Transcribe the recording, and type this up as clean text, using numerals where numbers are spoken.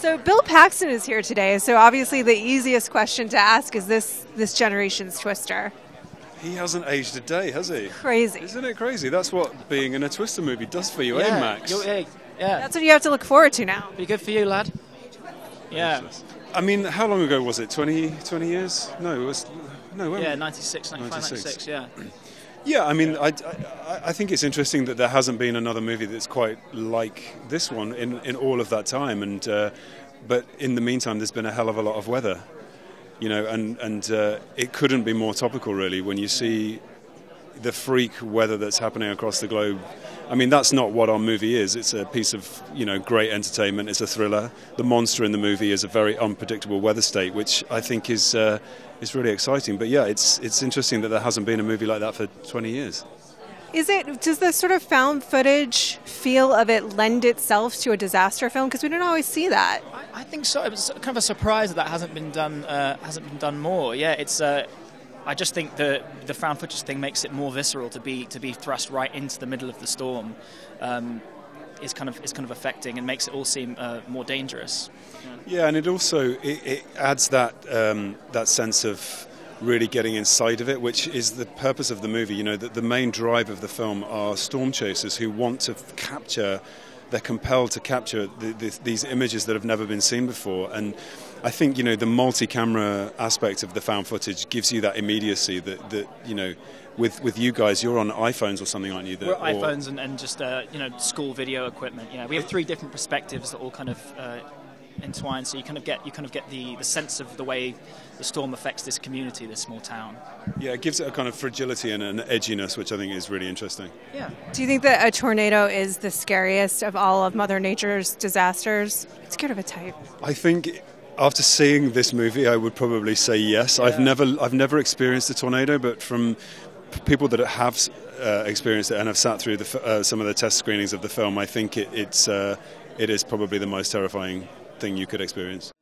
So Bill Paxton is here today. So obviously the easiest question to ask is this generation's Twister. He hasn't aged a day, has he? Crazy. Isn't it crazy? That's what being in a Twister movie does for you, eh, Max? Yeah. That's what you have to look forward to now. Be good for you, lad. Yeah. I mean, how long ago was it? 20 years? No, it was... No, when? Yeah, 96, 95, 96, yeah. Yeah, I mean, I think it's interesting that there hasn't been another movie that's quite like this one in all of that time. And but in the meantime, there's been a hell of a lot of weather, you know, and it couldn't be more topical, really, when you see the freak weather that's happening across the globe. I mean, that's not what our movie is. It's a piece of, you know, great entertainment. It's a thriller. The monster in the movie is a very unpredictable weather state, which I think is really exciting. But yeah, it's interesting that there hasn't been a movie like that for 20 years. Does the sort of found footage feel of it lend itself to a disaster film? Because we don't always see that. I think so. It was kind of a surprise that hasn't been done more. Yeah, it's. I just think the found footage thing makes it more visceral to be thrust right into the middle of the storm. Is kind of affecting and makes it all seem more dangerous. Yeah, and it also it adds that sense of really getting inside of it, which is the purpose of the movie. You know, that the main drive of the film are storm chasers who want to capture. They're compelled to capture these images that have never been seen before, and I think, you know, the multi-camera aspect of the found footage gives you that immediacy that you know, with you guys, you're on iPhones or something, aren't you? We're iPhones and just you know, school video equipment. Yeah, we have 3 different perspectives that all kind of entwine, so you kind of get the sense of the way the storm affects this community, this small town. Yeah, it gives it a kind of fragility and an edginess, which I think is really interesting. Yeah. Do you think that a tornado is the scariest of all of Mother Nature's disasters? It's kind of a type. I think after seeing this movie, I would probably say yes. Yeah. I've never experienced a tornado, but from people that have experienced it and have sat through some of the test screenings of the film, I think it is probably the most terrifying thing you could experience.